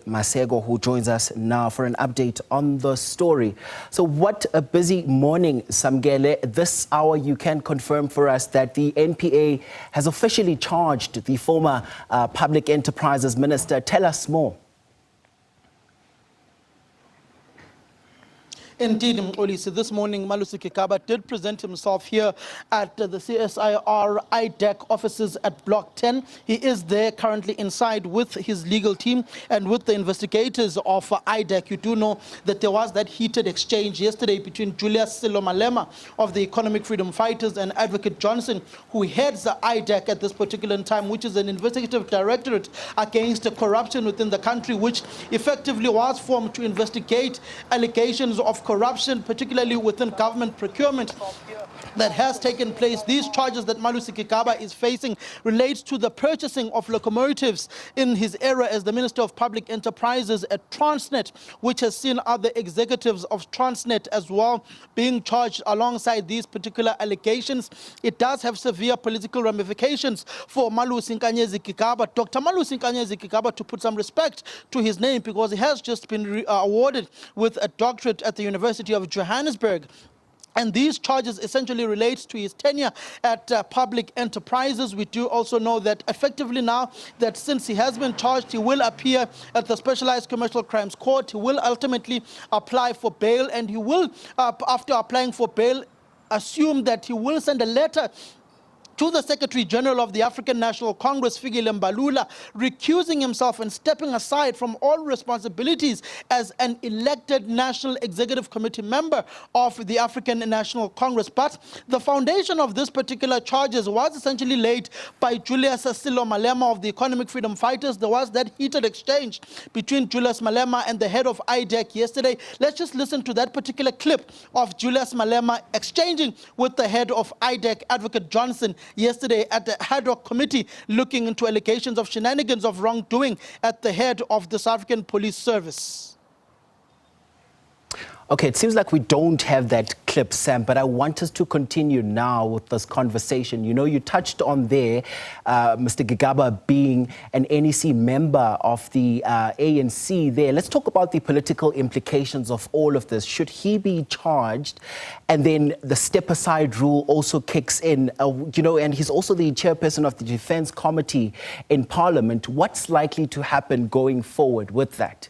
Masego, who joins us now for an update on the story. So what a busy morning, Samgele. This hour you can confirm for us that the NPA has officially charged the former Public Enterprises Minister. Tell us more. Indeed, Malusi, this morning Malusi Gigaba did present himself here at the CSIR IDEC offices at Block 10. He is there currently inside with his legal team and with the investigators of IDEC. You do know that there was that heated exchange yesterday between Julius Malema of the Economic Freedom Fighters and Advocate Johnson, who heads the IDEC at this particular time, which is an investigative directorate against corruption within the country, which effectively was formed to investigate allegations of corruption, particularly within government procurement, that has taken place. These charges that Malusi Gigaba is facing relates to the purchasing of locomotives in his era as the Minister of Public Enterprises at Transnet, which has seen other executives of Transnet as well being charged alongside these particular allegations. It does have severe political ramifications for Malusi Gigaba. Dr. Malusi Gigaba, to put some respect to his name, because he has just been awarded with a doctorate at the University of Johannesburg. And these charges essentially relate to his tenure at Public Enterprises. We do also know that effectively now that since he has been charged, he will appear at the Specialized Commercial Crimes Court. He will ultimately apply for bail, and he will, after applying for bail, assume that he will send a letter to the Secretary General of the African National Congress, Fikile Mbalula, recusing himself and stepping aside from all responsibilities as an elected National Executive Committee member of the African National Congress. But the foundation of this particular charges was essentially laid by Julius Malema of the Economic Freedom Fighters. There was that heated exchange between Julius Malema and the head of IDEC yesterday. Let's just listen to that particular clip of Julius Malema exchanging with the head of IDEC, Advocate Johnson, yesterday at the ad hoc committee looking into allegations of shenanigans of wrongdoing at the head of the South African Police Service. Okay, it seems like we don't have that clip, Sam, but I want us to continue now with this conversation. You know, you touched on there, Mr. Gigaba being an NEC member of the ANC there. Let's talk about the political implications of all of this. Should he be charged? And then the step-aside rule also kicks in, you know, and he's also the chairperson of the Defence Committee in Parliament. What's likely to happen going forward with that?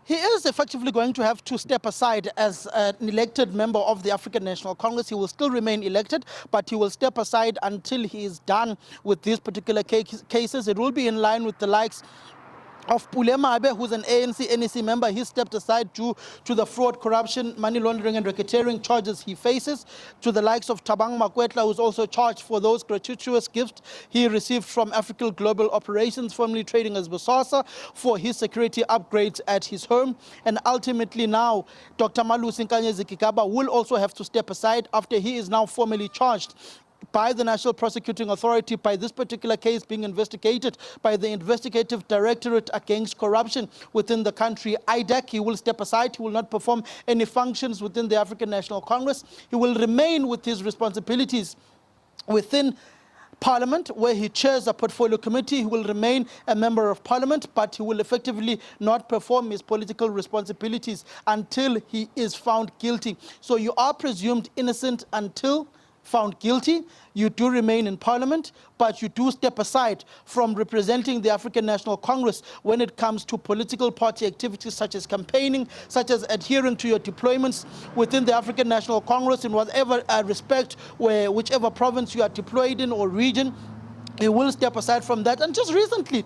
He is effectively going to have to step aside as an elected member of the African National Congress. He will still remain elected, but he will step aside until he is done with these particular cases. It will be in line with the likes of Pulema Abe, who's an ANC NEC member. He stepped aside due to the fraud, corruption, money laundering and racketeering charges he faces. To the likes of Thabang Makwetla, who's also charged for those gratuitous gifts he received from African Global Operations, formerly trading as Bosasa, for his security upgrades at his home. And ultimately now, Dr. Malusi Gigaba will also have to step aside after he is now formally charged by the National Prosecuting Authority, by this particular case being investigated by the Investigative Directorate Against Corruption within the country, IDEC. He will step aside. He will not perform any functions within the African National Congress. He will remain with his responsibilities within Parliament, where he chairs a portfolio committee. He will remain a member of Parliament, but he will effectively not perform his political responsibilities until he is found guilty. So you are presumed innocent until found guilty. You do remain in Parliament, but you do step aside from representing the African National Congress when it comes to political party activities such as campaigning, such as adhering to your deployments within the African National Congress in whatever respect, whichever province you are deployed in or region. You will step aside from that. And just recently,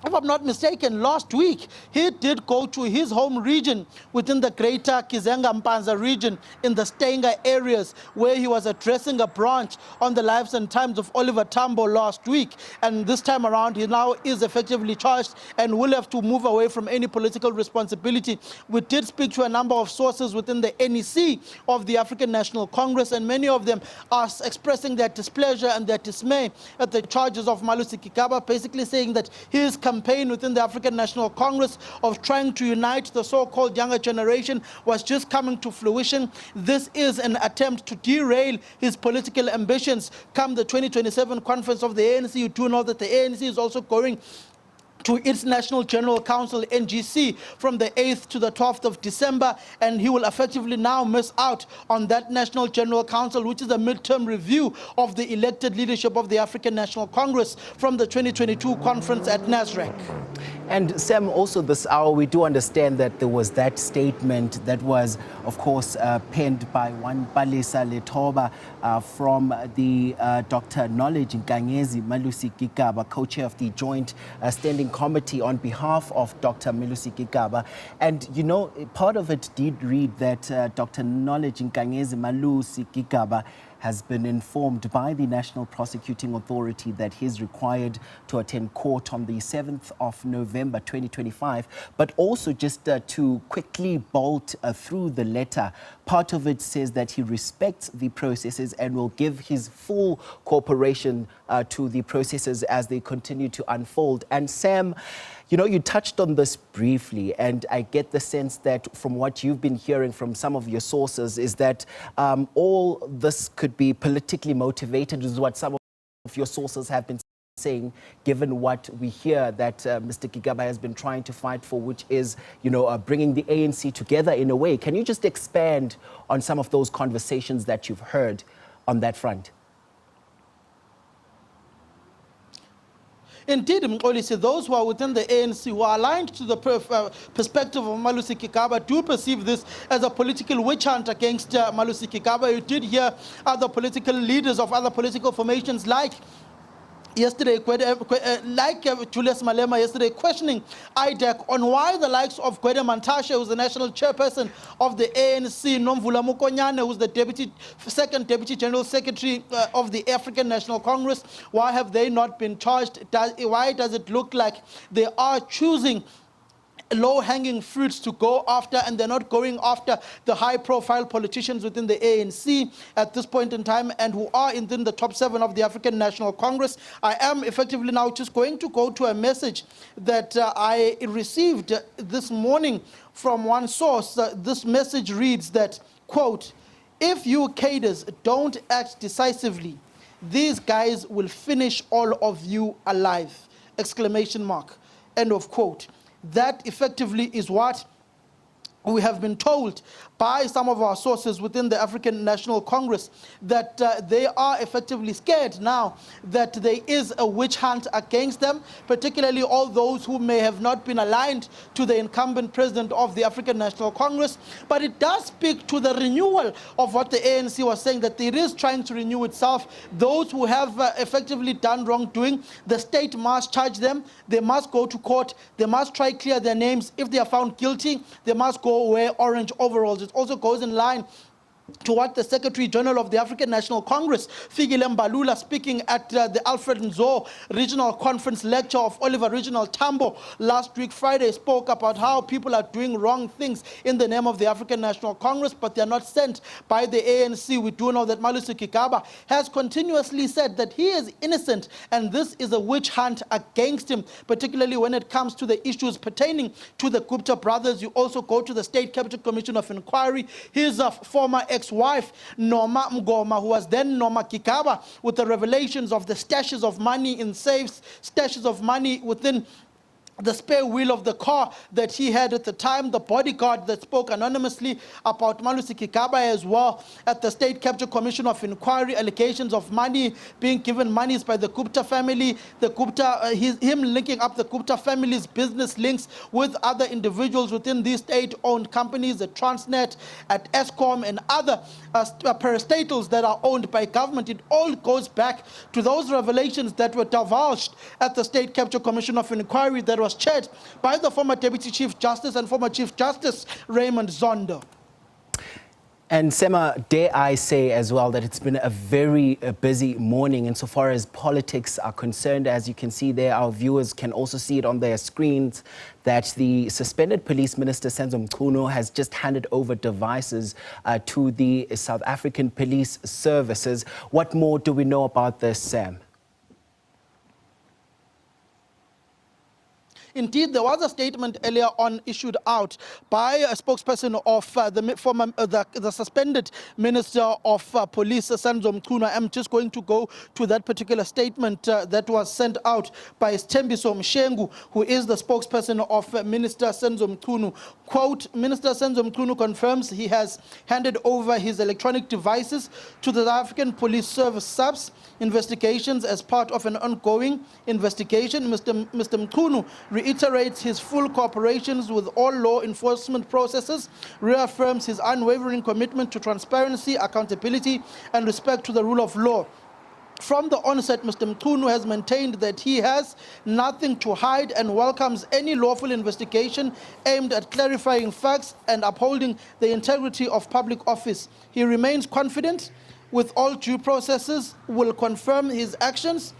if I'm not mistaken, last week, he did go to his home region within the greater Kizenga Mpanza region in the Stenga areas, where he was addressing a branch on the lives and times of Oliver Tambo last week. And this time around, he now is effectively charged and will have to move away from any political responsibility. We did speak to a number of sources within the NEC of the African National Congress, and many of them are expressing their displeasure and their dismay at the charges of Malusi Gigaba, basically saying that his campaign campaign within the African National Congress of trying to unite the so-called younger generation was just coming to fruition. This is an attempt to derail his political ambitions come the 2027 conference of the ANC. You do know that the ANC is also going to its National General Council, NGC, from the 8th to the 12th of December, and he will effectively now miss out on that National General Council, which is a midterm review of the elected leadership of the African National Congress from the 2022 conference at Nasrec. And Sam, also this hour, we do understand that there was that statement that was, of course, penned by one Palesa Letoba from the Dr. Knowledge Nkanyezi Malusi Gigaba, co-chair of the Joint Standing Committee on behalf of Dr. Malusi Gigaba. And, you know, part of it did read that Dr. Knowledge Nkanyezi Malusi Gigaba has been informed by the National Prosecuting Authority that he's required to attend court on the 7th of November 2025. But also just to quickly bolt through the letter, part of it says that he respects the processes and will give his full cooperation to the processes as they continue to unfold. And Sam, you know, you touched on this briefly, and I get the sense that from what you've been hearing from some of your sources is that all this could be politically motivated, is what some of your sources have been saying, given what we hear that Mr. Gigaba has been trying to fight for, which is, you know, bringing the ANC together in a way. Can you just expand on some of those conversations that you've heard on that front? Indeed, Mxolisi, those who are within the ANC who are aligned to the perspective of Malusi Gigaba do perceive this as a political witch hunt against Malusi Gigaba. You did hear other political leaders of other political formations like yesterday, Julius Malema yesterday, questioning IDEC on why the likes of Gwede Mantashe, who's the national chairperson of the ANC, Nomvula Mokonyane, who's the second deputy general secretary of the African National Congress, why have they not been charged? Why does it look like they are choosing low-hanging fruits to go after, and they're not going after the high-profile politicians within the ANC at this point in time and who are within the top 7 of the African National Congress? I am effectively now just going to go to a message that I received this morning from one source. This message reads that, quote, "If you cadres don't act decisively, these guys will finish all of you alive!" Exclamation mark. End of quote. That effectively is what we have been told by some of our sources within the African National Congress, that they are effectively scared now that there is a witch hunt against them, particularly all those who may have not been aligned to the incumbent president of the African National Congress. But it does speak to the renewal of what the ANC was saying, that it is trying to renew itself. Those who have effectively done wrongdoing, the state must charge them, they must go to court, they must try clear their names. If they are found guilty, they must go wear orange overalls. It also goes in line to what the Secretary General of the African National Congress, Fikile Mbalula, speaking at the Alfred Nzo Regional Conference lecture of Oliver Regional Tambo last week Friday, spoke about how people are doing wrong things in the name of the African National Congress, but they are not sent by the ANC. We do know that Malusi Gigaba has continuously said that he is innocent, and this is a witch hunt against him, particularly when it comes to the issues pertaining to the Gupta brothers. You also go to the State Capital Commission of Inquiry. His former ex-wife, Noma Mgoma, who was then Noma Gigaba, with the revelations of the stashes of money in safes, stashes of money within the spare wheel of the car that he had at the time, the bodyguard that spoke anonymously about Malusi Gigaba as well at the State Capital Commission of Inquiry, allegations of money being given monies by the Gupta family, the Gupta, him linking up the Gupta family's business links with other individuals within these state-owned companies at Transnet, at Eskom, and other parastatals that are owned by government. It all goes back to those revelations that were divulged at the State Capital Commission of Inquiry that was chaired by the former Deputy Chief Justice and former Chief Justice Raymond Zondo. And Sema, dare I say as well that it's been a very busy morning insofar as politics are concerned. As you can see there, our viewers can also see it on their screens, that the suspended police minister, Senzo Mchunu, has just handed over devices to the South African Police Services. What more do we know about this, Sam? Indeed, there was a statement earlier on issued out by a spokesperson of the suspended Minister of Police, Senzo Mchunu. I'm just going to go to that particular statement that was sent out by Thembiso Mshengu, who is the spokesperson of Minister Senzo Mchunu. Quote, Minister Senzo Mchunu confirms he has handed over his electronic devices to the South African Police Service SAPS investigations as part of an ongoing investigation. Mr. Mchunu reiterates his full cooperation with all law enforcement processes, reaffirms his unwavering commitment to transparency, accountability, and respect to the rule of law. From the onset, Mr. Mchunu has maintained that he has nothing to hide and welcomes any lawful investigation aimed at clarifying facts and upholding the integrity of public office. He remains confident with all due processes will confirm his actions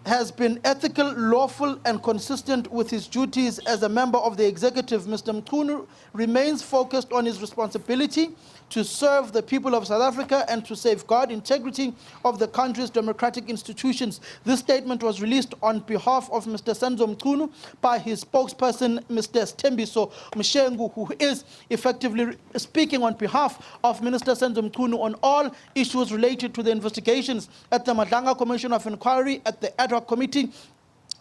has been ethical, lawful, and consistent with his duties as a member of the executive. Mr. Mchunu remains focused on his responsibility to serve the people of South Africa and to safeguard integrity of the country's democratic institutions. This statement was released on behalf of Mr. Senzo Mchunu by his spokesperson, Mr. Thembiso Mshengu, who is effectively speaking on behalf of Minister Senzo Mchunu on all issues related to the investigations at the Madlanga Commission of Inquiry, at the ad hoc committee.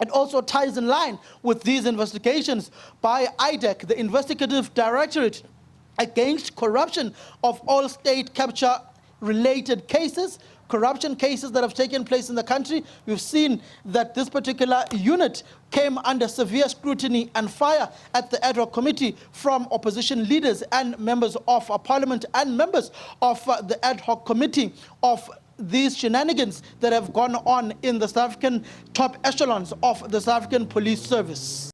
It also ties in line with these investigations by IDEC, the Investigative Directorate Against Corruption of all state capture related cases, corruption cases that have taken place in the country. We've seen that this particular unit came under severe scrutiny and fire at the ad hoc committee from opposition leaders and members of parliament and members of the ad hoc committee of these shenanigans that have gone on in the South African top echelons of the South African Police Service.